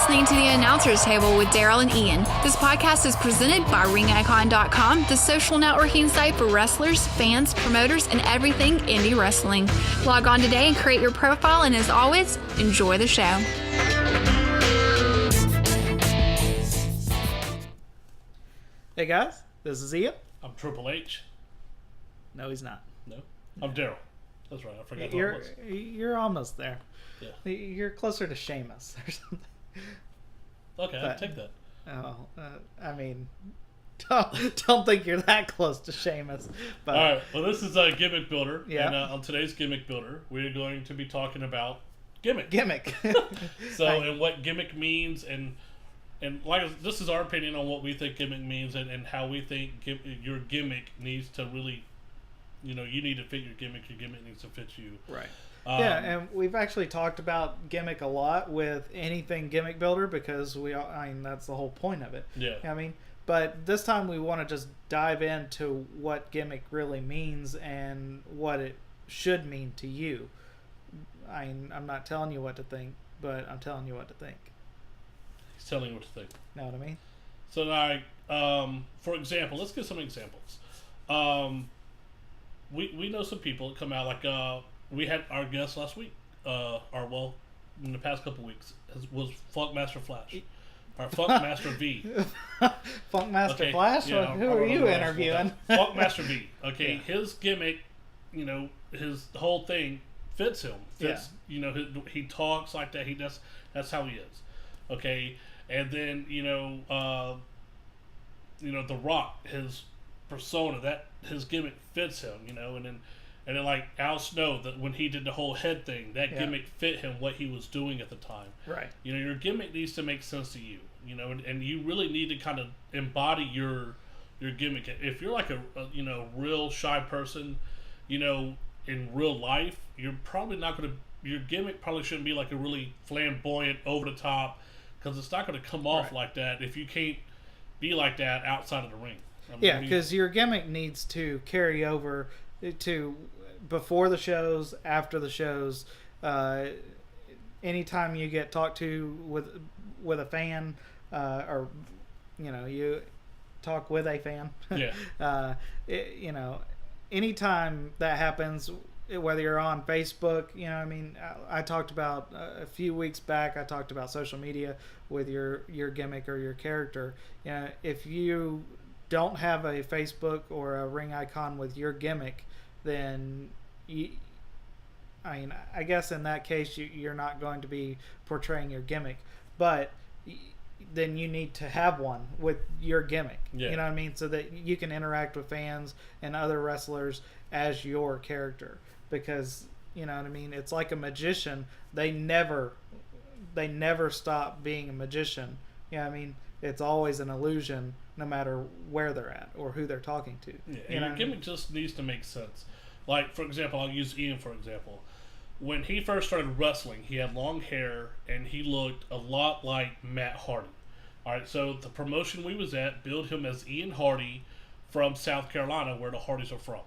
listening to The Announcer's Table with Daryl and Ian. This podcast is presented by RingIcon.com, the social networking site for wrestlers, fans, promoters, and everything indie wrestling. Log on today and create your profile, and as always, enjoy the show. Hey guys, this is Ian. I'm Triple H. No, he's not. No, I'm Daryl. That's right. I forgot who it was. You're almost there. Yeah. You're closer to Sheamus or something. Okay, I'll take that. Oh, I mean, don't think you're that close to Sheamus. But all right. Well, this is a Gimmick Builder. Yeah. And on today's Gimmick Builder, we're going to be talking about gimmick. Gimmick. And what gimmick means, and like this is our opinion on what we think gimmick means, and how we think your gimmick needs to really, you need to fit your gimmick. Your gimmick needs to fit you. Right. Yeah, and we've actually talked about gimmick a lot with anything Gimmick Builder because that's the whole point of it. Yeah. But this time we want to just dive into what gimmick really means and what it should mean to you. I'm not telling you what to think, but I'm telling you what to think. He's telling you what to think. Know what I mean? So now, for example, let's get some examples. We know some people that come out like we had our guest last week, in the past couple weeks was Funkmaster Flash, or Funkmaster V. Funkmaster Flash? Yeah, who are you interviewing? Funkmaster V. Okay, Yeah. his gimmick, his whole thing fits him. Fits, Yeah. He talks like that. That's how he is. Okay, and then The Rock, his persona, his gimmick fits him. And then like Al Snow, that when he did the whole head thing, that gimmick fit him, what he was doing at the time. Right. Your gimmick needs to make sense to you. And you really need to kind of embody your gimmick. If you're like a real shy person, in real life, you're probably not going to. Your gimmick probably shouldn't be like a really flamboyant, over the top, because it's not going to come off like that if you can't be like that outside of the ring. Because your gimmick needs to carry over to before the shows, after the shows, anytime you get talked to with a fan, or you talk with a fan. Yeah. Anytime that happens, whether you're on Facebook, I talked about a few weeks back. I talked about social media with your gimmick or your character. If you don't have a Facebook or a ring icon with your gimmick, then I guess in that case you're not going to be portraying your gimmick, but then you need to have one with your gimmick. Yeah. You know what I mean? So that you can interact with fans and other wrestlers as your character, because it's like a magician. They never stop being a magician. It's always an illusion, no matter where they're at or who they're talking to. Yeah, your gimmick just needs to make sense. Like, for example, I'll use Ian for example. When he first started wrestling, he had long hair and he looked a lot like Matt Hardy. All right, so the promotion we was at billed him as Ian Hardy from South Carolina, where the Hardys are from.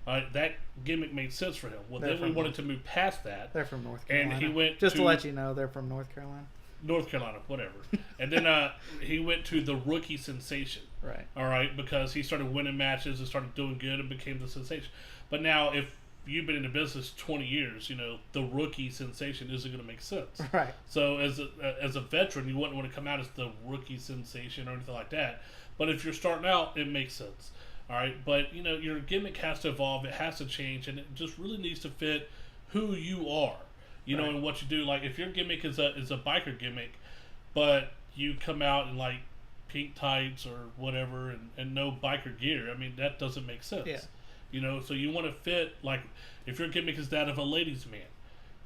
All right, that gimmick made sense for him. Well, then we wanted to move past that. They're from North Carolina. And he went to let you know, they're from North Carolina. North Carolina, whatever. And then he went to the rookie sensation. Right. All right, because he started winning matches and started doing good and became the sensation. But now, if you've been in the business 20 years, the rookie sensation isn't going to make sense. Right. So as a veteran, you wouldn't want to come out as the rookie sensation or anything like that. But if you're starting out, it makes sense. All right, but your gimmick has to evolve. It has to change, and it just really needs to fit who you are. And what you do. Like, if your gimmick is a biker gimmick, but you come out in like pink tights or whatever and no biker gear, that doesn't make sense. Yeah. So you want to fit, like, if your gimmick is that of a ladies' man,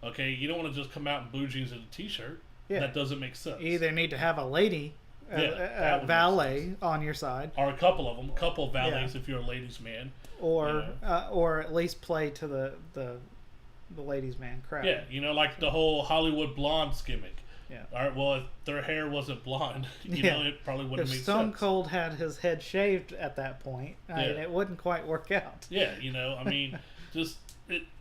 okay, you don't want to just come out in blue jeans and a t-shirt. Yeah. That doesn't make sense. You either need to have a lady, a valet on your side, or a couple of them, a couple of valets if you're a ladies' man, or at least play to the ladies' man crowd. Yeah, like the whole Hollywood blondes gimmick. Yeah. All right. Well, if their hair wasn't blonde, it probably wouldn't make sense. If Stone Cold had his head shaved at that point, it wouldn't quite work out. Yeah.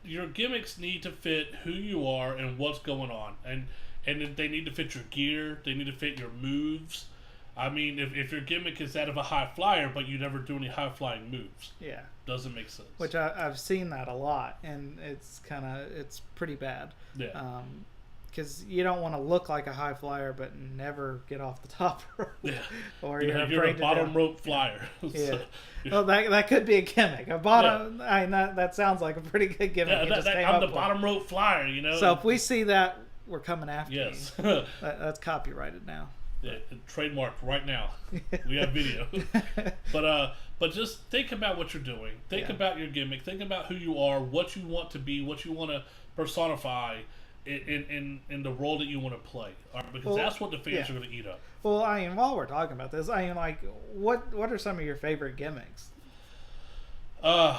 Your gimmicks need to fit who you are and what's going on, and and they need to fit your gear. They need to fit your moves. I mean, if your gimmick is that of a high flyer, but you never do any high flying moves, doesn't make sense. Which I've seen that a lot, and it's pretty bad. Yeah. Because you don't want to look like a high flyer, but never get off the top rope. Yeah. Or you're a bottom rope flyer. Yeah. Well, that could be a gimmick. A bottom. Yeah. That sounds like a pretty good gimmick. Yeah, I'm the bottom rope flyer. So if we see that, we're coming after you. Yes. That's copyrighted now. Yeah, trademarked right now. We have video. But just think about what you're doing. Think about your gimmick. Think about who you are, what you want to be, what you want to personify in the role that you want to play. Because that's what the fans are going to eat up. Well, I mean, while we're talking about this, I mean, like, what are some of your favorite gimmicks? There's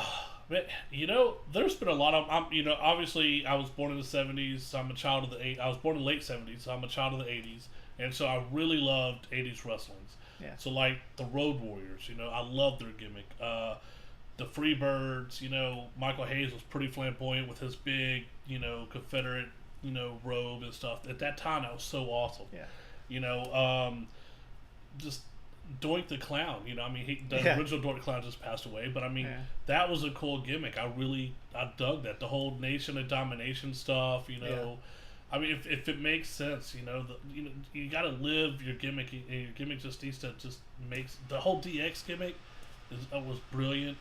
been a lot of. Obviously, I was born in the '70s. So I'm a child of the '80s. I was born in the late '70s, so I'm a child of the '80s, and so I really loved '80s wrestlings. Yeah. So like the Road Warriors, I love their gimmick. The Freebirds, Michael Hayes was pretty flamboyant with his big, Confederate, robe and stuff. At that time, that was so awesome. Yeah. Just Doink the Clown. The original Doink the Clown just passed away, but that was a cool gimmick. I dug that. The whole Nation of Domination stuff. I mean, if it makes sense, you got to live your gimmick, and your gimmick just needs to makes the whole DX gimmick was brilliant.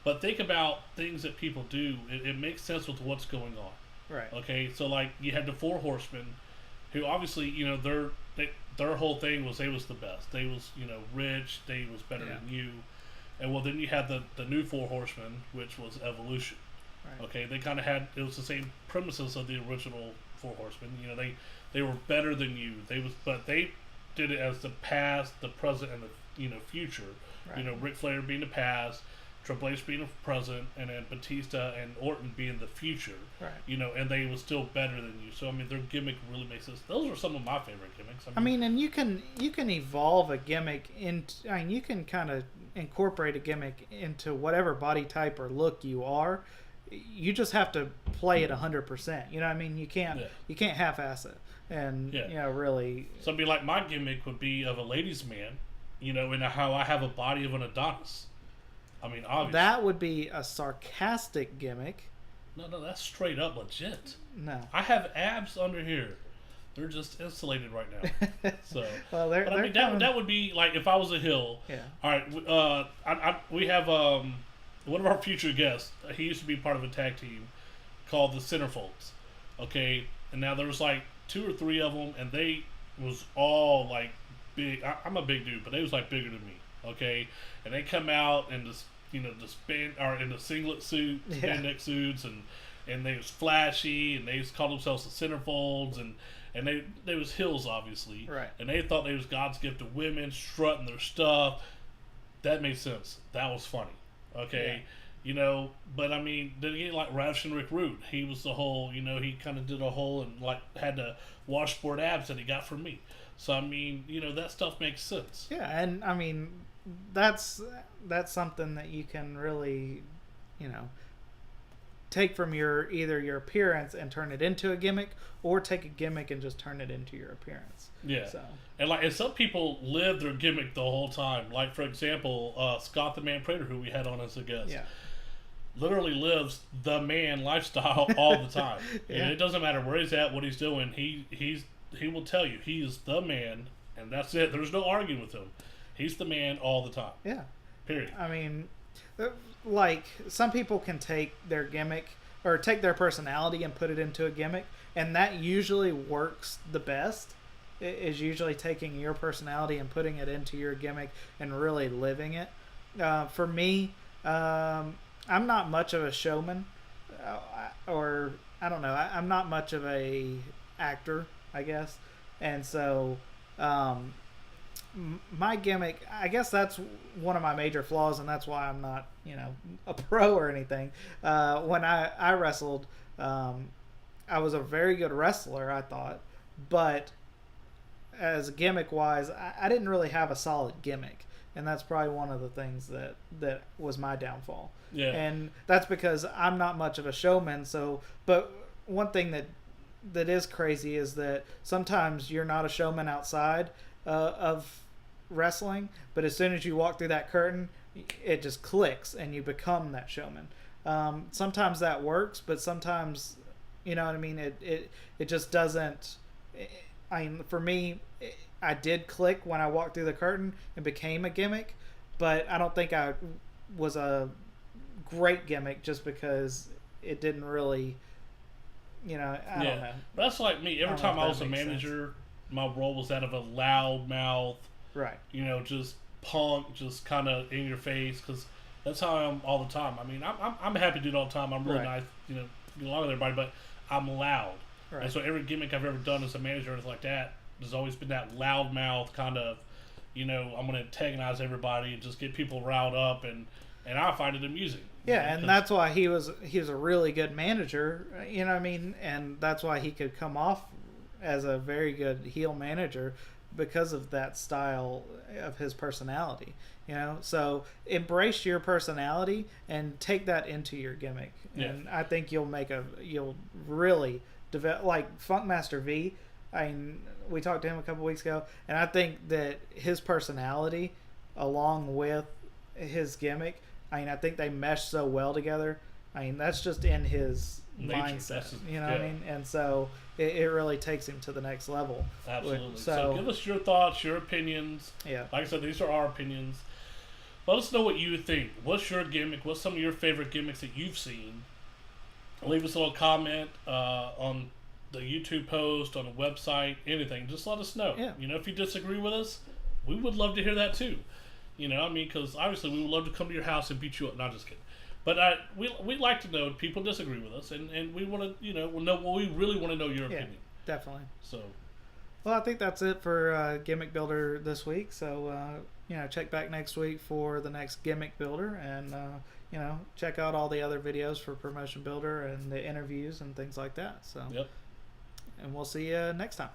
But think about things that people do. It makes sense with what's going on. Right. Okay, so like you had the Four Horsemen, who obviously their whole thing was they was the best. They was rich. They was better than you. And well, then you had the new Four Horsemen, which was Evolution. Right. Okay, they kind of had it was the same premises of the original Four Horsemen. They were better than you. But they did it as the past, the present, and the future. Right. Ric Flair being the past, Triple H being the present, and then Batista and Orton being the future. Right. And they were still better than you. So their gimmick really makes sense. Those are some of my favorite gimmicks. And you can evolve a gimmick into. You can kind of incorporate a gimmick into whatever body type or look you are. You just have to play it 100%. You can't half-ass it. And really. Something like my gimmick would be of a ladies' man. And how I have a body of an Adonis. Obviously. That would be a sarcastic gimmick. No, that's straight up legit. No. I have abs under here. They're just insulated right now. So, well, that would be like if I was a heel. Yeah. All right. We have one of our future guests. He used to be part of a tag team called the Centerfolds. Okay, and now there was like 2 or 3 of them, and they was all like big. I'm a big dude, but they was like bigger than me. Okay, and they come out and just in the singlet suit, spandex suits, and they was flashy, and they just called themselves the Centerfolds, and they was heels obviously, right? And they thought they was God's gift to women, strutting their stuff. That made sense. That was funny. Okay, but then again, like Ravishing Rick Rude, he was the whole, he kind of did a whole and like had the washboard abs that he got from me. So that stuff makes sense. Yeah, and that's something that you can really, take from either your appearance and turn it into a gimmick, or take a gimmick and just turn it into your appearance. Yeah. So. And some people live their gimmick the whole time. Like for example, Scott the Man Prater, who we had on as a guest. Yeah. Literally lives the man lifestyle all the time. Yeah. And it doesn't matter where he's at, what he's doing. He will tell you he is the man, and that's it. There's no arguing with him. He's the man all the time. Yeah. Period. Like some people can take their gimmick or take their personality and put it into a gimmick, and that usually works the best. It is usually taking your personality and putting it into your gimmick and really living it. For me, I'm not much of a showman, or I don't know. I'm not much of a actor, I guess, and so my gimmick, I guess that's one of my major flaws, and that's why I'm not, a pro or anything. When I wrestled, I was a very good wrestler, I thought, but as gimmick wise, I didn't really have a solid gimmick, and that's probably one of the things that was my downfall. Yeah. And that's because I'm not much of a showman. So, but one thing that that is crazy is that sometimes you're not a showman outside of wrestling, but as soon as you walk through that curtain, it just clicks and you become that showman. Sometimes that works, but sometimes, you know what I mean, it just doesn't. I mean, for me, I did click when I walked through the curtain and became a gimmick, but I don't think I was a great gimmick just because it didn't really, you know, I don't know. That's like me. Every time I was a manager, my role was that of a loud mouth, right? You know, just punk, just kind of in your face, because that's how I am all the time. I mean, I'm a happy dude all the time. I'm really nice, you know, get along with everybody, but I'm loud. Right. And so every gimmick I've ever done as a manager or anything like that, there's always been that loud mouth kind of, you know, I'm going to antagonize everybody and just get people riled up, and I find it amusing. Yeah, and that's why he was a really good manager, you know what I mean? And that's why he could come off as a very good heel manager, because of that style of his personality, you know? So embrace your personality and take that into your gimmick. Yeah. And I think you'll really develop, like Funkmaster V. I mean, we talked to him a couple weeks ago, and I think that his personality along with his gimmick, I mean, I think they mesh so well together. I mean, that's just in his mindset, you know what I mean? And so it really takes him to the next level. Absolutely. So give us your thoughts, your opinions. Yeah. Like I said, these are our opinions. Let us know what you think. What's your gimmick? What's some of your favorite gimmicks that you've seen? Leave us a little comment on the YouTube post, on the website, anything. Just let us know. Yeah. You know, if you disagree with us, we would love to hear that too. You know, I mean, because obviously we would love to come to your house and beat you up. Not just kidding. But we like to know if people disagree with us, and we want to, you know, we really want to know your opinion. Definitely. So, well, I think that's it for Gimmick Builder this week. So, you know, check back next week for the next Gimmick Builder, and you know, check out all the other videos for Promotion Builder and the interviews and things like that. So, yep. And we'll see you next time.